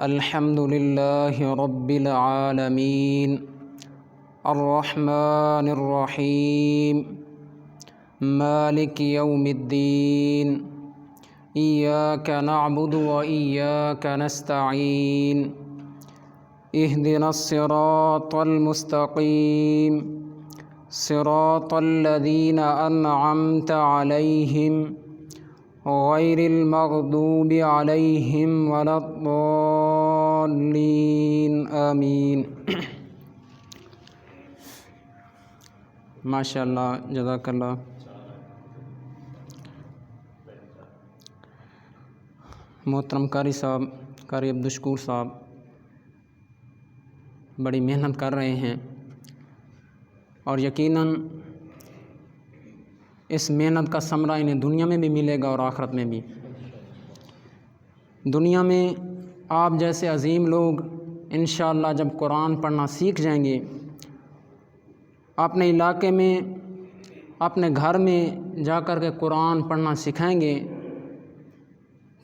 الحمد للہ رب العالمین الرحمن الرحیم مالک یوم الدین ایاک نعبد و ایاک نستعین اہدنا الصراط المستقیم صراط الذین انعمت علیہم غیر المغضوب علیہم ولا الضالین آمین۔ ماشاء اللہ، جزاک اللہ۔ محترم قاری صاحب، قاری عبدالشکور صاحب بڑی محنت کر رہے ہیں اور یقیناً اس محنت کا ثمرہ انہیں دنیا میں بھی ملے گا اور آخرت میں بھی۔ دنیا میں آپ جیسے عظیم لوگ انشاءاللہ جب قرآن پڑھنا سیکھ جائیں گے، اپنے علاقے میں اپنے گھر میں جا کر کے قرآن پڑھنا سکھائیں گے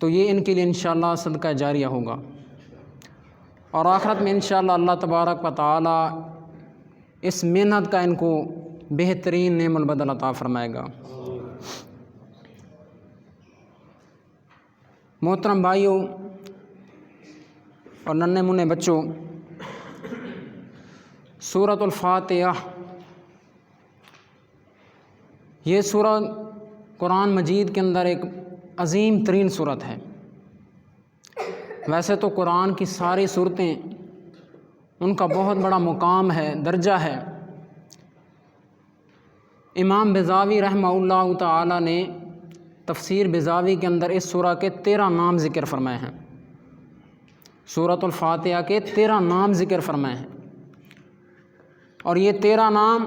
تو یہ ان کے لیے انشاءاللہ صدقہ جاریہ ہوگا، اور آخرت میں انشاءاللہ اللہ تبارک و تعالی اس محنت کا ان کو بہترین نعم البدل عطا فرمائے گا۔ محترم بھائیوں اور ننھے منھے بچوں، سورۃ الفاتحہ یہ سورہ قرآن مجید کے اندر ایک عظیم ترین سورت ہے۔ ویسے تو قرآن کی ساری سورتیں ان کا بہت بڑا مقام ہے، درجہ ہے۔ امام بیضاوی رحمہ اللہ تعالی نے تفسیر بیضاوی کے اندر اس سورہ کے 13 نام ذکر فرمائے ہیں، سورۃ الفاتحہ کے 13 نام ذکر فرمائے ہیں، اور یہ 13 نام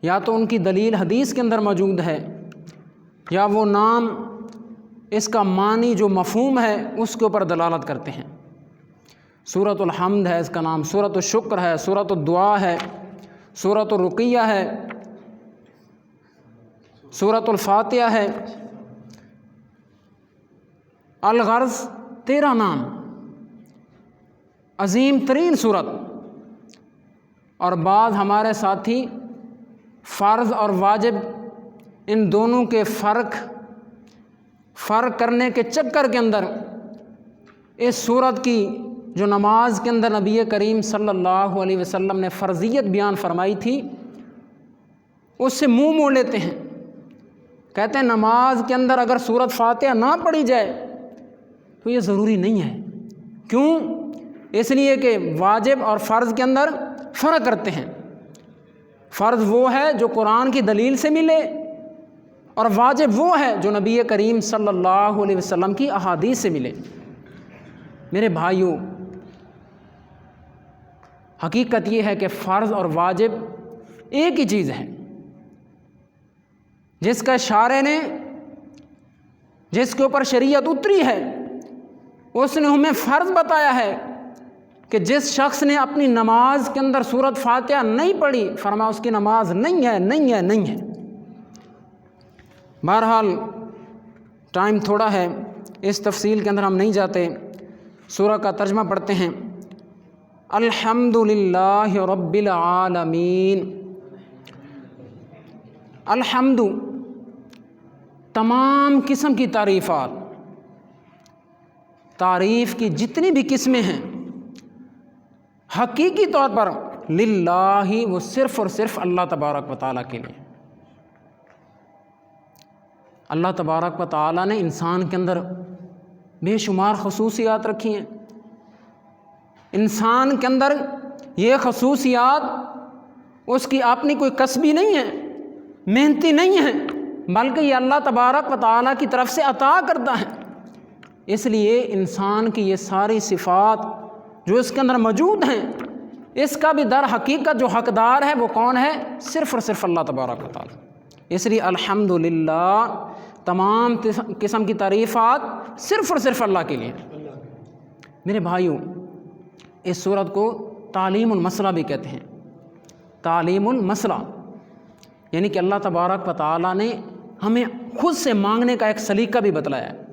یا تو ان کی دلیل حدیث کے اندر موجود ہے، یا وہ نام اس کا معنی جو مفہوم ہے اس کے اوپر دلالت کرتے ہیں۔ سورۃ الحمد ہے اس کا نام، سورۃ الشکر ہے، سورۃ الدعا ہے، سورۃ الرقیہ ہے، سورۃ الفاتحہ ہے۔ الغرض 13 نام، عظیم ترین صورت۔ اور بعض ہمارے ساتھی فرض اور واجب ان دونوں کے فرق کرنے کے چکر کے اندر اس صورت کی جو نماز کے اندر نبی کریم صلی اللہ علیہ وسلم نے فرضیت بیان فرمائی تھی اس سے منہ موڑ لیتے ہیں، کہتے ہیں نماز کے اندر اگر سورۃ فاتحہ نہ پڑھی جائے تو یہ ضروری نہیں ہے۔ کیوں؟ اس لیے کہ واجب اور فرض کے اندر فرق کرتے ہیں۔ فرض وہ ہے جو قرآن کی دلیل سے ملے، اور واجب وہ ہے جو نبی کریم صلی اللہ علیہ وسلم کی احادیث سے ملے۔ میرے بھائیوں، حقیقت یہ ہے کہ فرض اور واجب ایک ہی چیز ہے، جس کا شارع نے، جس کے اوپر شریعت اتری ہے، اس نے ہمیں فرض بتایا ہے کہ جس شخص نے اپنی نماز کے اندر سورۃ فاتحہ نہیں پڑھی، فرمایا اس کی نماز نہیں ہے، نہیں ہے، نہیں ہے۔ بہرحال ٹائم تھوڑا ہے، اس تفصیل کے اندر ہم نہیں جاتے، سورہ کا ترجمہ پڑھتے ہیں۔ الحمد للہ رب العالمین۔ الحمد، تمام قسم کی تعریفات، تعریف کی جتنی بھی قسمیں ہیں حقیقی طور پر للہ، وہ صرف اور صرف اللہ تبارک و تعالیٰ کے لیے۔ اللہ تبارک و تعالیٰ نے انسان کے اندر بے شمار خصوصیات رکھی ہیں۔ انسان کے اندر یہ خصوصیات اس کی اپنی کوئی کسبی نہیں ہے، محنتی نہیں ہے، بلکہ یہ اللہ تبارک و تعالیٰ کی طرف سے عطا کرتا ہے۔ اس لیے انسان کی یہ ساری صفات جو اس کے اندر موجود ہیں، اس کا بھی در حقیقت جو حقدار ہے وہ کون ہے؟ صرف اور صرف اللہ تبارک و تعالیٰ۔ اس لیے الحمدللہ، تمام قسم کی تعریفات صرف اور صرف اللہ کے لیے۔ میرے بھائیوں، اس سورت کو تعلیم المسئلہ بھی کہتے ہیں۔ تعلیم المسئلہ یعنی کہ اللہ تبارک و تعالیٰ نے ہمیں خود سے مانگنے کا ایک سلیقہ بھی بتلایا ہے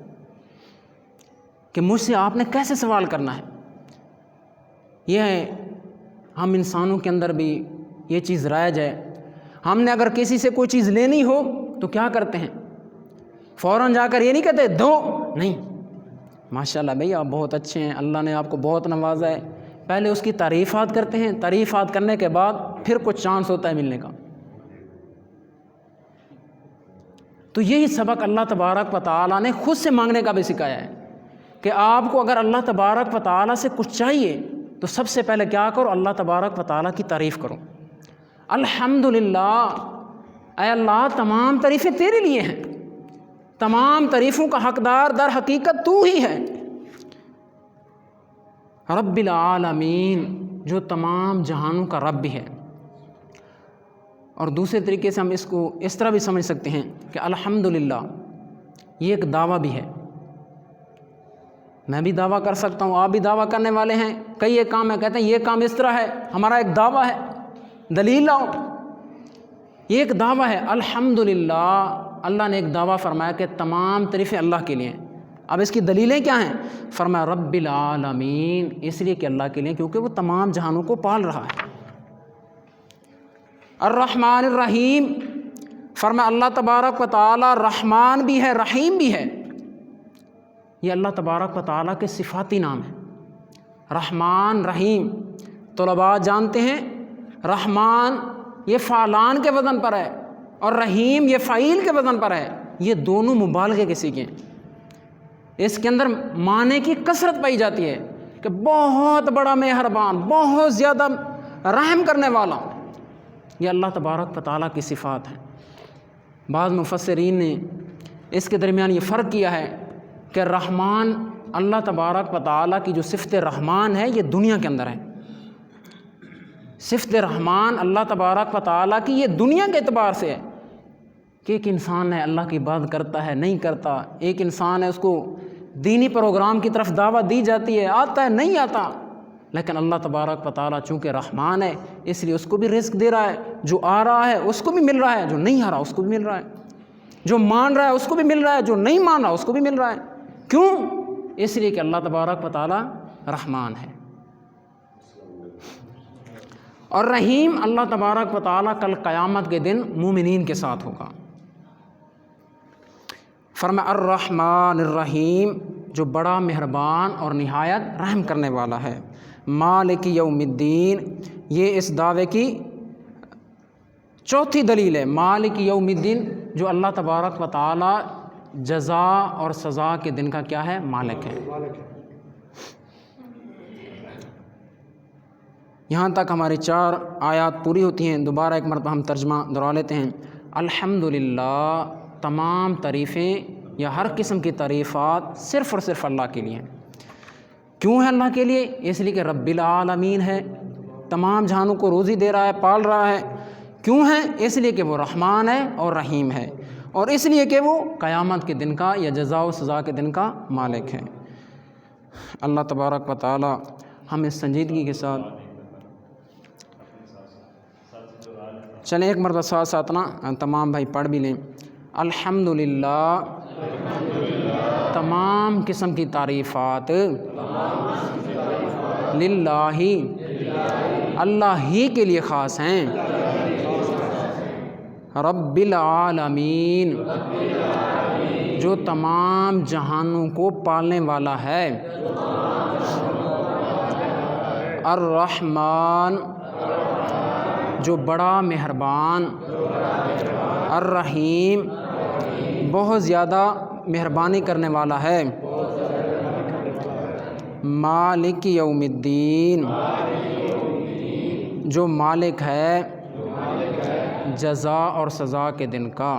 کہ مجھ سے آپ نے کیسے سوال کرنا ہے۔ یہ ہے ہم انسانوں کے اندر بھی یہ چیز رائج ہے، ہم نے اگر کسی سے کوئی چیز لینی ہو تو کیا کرتے ہیں، فوراً جا کر یہ نہیں کہتے دو، نہیں، ماشاءاللہ بھئی آپ بہت اچھے ہیں، اللہ نے آپ کو بہت نوازا ہے، پہلے اس کی تعریفات کرتے ہیں، تعریفات کرنے کے بعد پھر کچھ چانس ہوتا ہے ملنے کا۔ تو یہی سبق اللہ تبارک و تعالیٰ نے خود سے مانگنے کا بھی سکھایا ہے کہ آپ کو اگر اللہ تبارک و تعالیٰ سے کچھ چاہیے تو سب سے پہلے کیا کرو، اللہ تبارک و تعالیٰ کی تعریف کرو۔ الحمدللہ، اے اللہ تمام تعریفیں تیرے لیے ہیں، تمام تعریفوں کا حقدار در حقیقت تو ہی ہے، رب العالمین، جو تمام جہانوں کا رب بھی ہے۔ اور دوسرے طریقے سے ہم اس کو اس طرح بھی سمجھ سکتے ہیں کہ الحمدللہ یہ ایک دعویٰ بھی ہے، میں بھی دعویٰ کر سکتا ہوں، آپ بھی دعویٰ کرنے والے ہیں، کئی ایک کام ہے کہتے ہیں یہ کام اس طرح ہے، ہمارا ایک دعویٰ ہے، دلیل لاؤ، یہ ایک دعویٰ ہے۔ الحمدللہ، اللہ نے ایک دعویٰ فرمایا کہ تمام تعریفیں اللہ کے لیے ہیں۔ اب اس کی دلیلیں کیا ہیں؟ فرمایا رب العالمین، اس لیے کہ اللہ کے لیے، کیونکہ وہ تمام جہانوں کو پال رہا ہے۔ الرحمن الرحیم، فرمایا اللہ تبارک و تعالیٰ رحمان بھی ہے، رحیم بھی ہے۔ یہ اللہ تبارک و تعالیٰ کے صفاتی نام ہیں، رحمان رحیم۔ طلباء جانتے ہیں رحمان یہ فعلان کے وزن پر ہے اور رحیم یہ فعیل کے وزن پر ہے، یہ دونوں مبالغے کے سیغے ہیں۔ اس کے اندر معنی کی کثرت پائی جاتی ہے کہ بہت بڑا مہربان، بہت زیادہ رحم کرنے والا، یہ اللہ تبارک و تعالیٰ کی صفات ہیں۔ بعض مفسرین نے اس کے درمیان یہ فرق کیا ہے کہ رحمان، اللہ تبارک و تعالیٰ کی جو صفت رحمان ہے یہ دنیا کے اندر ہے، صفت رحمان اللہ تبارک و تعالیٰ کی یہ دنیا کے اعتبار سے ہے کہ ایک انسان ہے اللہ کی بات کرتا ہے نہیں کرتا، ایک انسان ہے اس کو دینی پروگرام کی طرف دعوت دی جاتی ہے، آتا ہے نہیں آتا، لیکن اللہ تبارک و تعالیٰ چونکہ رحمان ہے اس لیے اس کو بھی رزق دے رہا ہے، جو آ رہا ہے اس کو بھی مل رہا ہے، جو نہیں آ رہا اس کو بھی مل رہا ہے، جو مان رہا ہے اس کو بھی مل رہا ہے، جو نہیں مان رہا اس کو بھی مل رہا ہے۔ کیوں؟ اس لیے کہ اللہ تبارک و تعالیٰ رحمان ہے۔ اور رحیم، اللہ تبارک و تعالیٰ کل قیامت کے دن مومنین کے ساتھ ہوگا۔ فرمایا الرحمن الرحیم، جو بڑا مہربان اور نہایت رحم کرنے والا ہے۔ مالک یوم الدین، یہ اس دعوے کی چوتھی دلیل ہے، مالک یوم الدین، جو اللہ تبارک و تعالیٰ جزا اور سزا کے دن کا کیا ہے؟ مالک ہے۔ یہاں تک ہماری 4 آیات پوری ہوتی ہیں۔ دوبارہ ایک مرتبہ ہم ترجمہ دہرا لیتے ہیں۔ الحمدللہ، تمام تعریفیں یا ہر قسم کی تعریفات صرف اور صرف اللہ کے لیے ہیں۔ کیوں ہے اللہ کے لیے؟ اس لیے کہ رب العالمین ہے، تمام جہانوں کو روزی دے رہا ہے، پال رہا ہے۔ کیوں ہے؟ اس لیے کہ وہ رحمان ہے اور رحیم ہے، اور اس لیے کہ وہ قیامت کے دن کا یا جزا و سزا کے دن کا مالک ہے۔ اللہ تبارک و تعالی ہم اس سنجیدگی کے ساتھ چلیں ایک مرتبہ ساتھ ساتھ نا تمام بھائی پڑھ بھی لیں۔ الحمدللہ، تمام قسم کی تعریفات للہ، اللہ ہی کے لیے خاص ہیں، رب العالمین، جو تمام جہانوں کو پالنے والا ہے، الرحمن، جو بڑا مہربان، الرحیم، بہت زیادہ مہربانی کرنے والا ہے، مالک یوم الدین، جو مالک ہے جزا اور سزا کے دن کا۔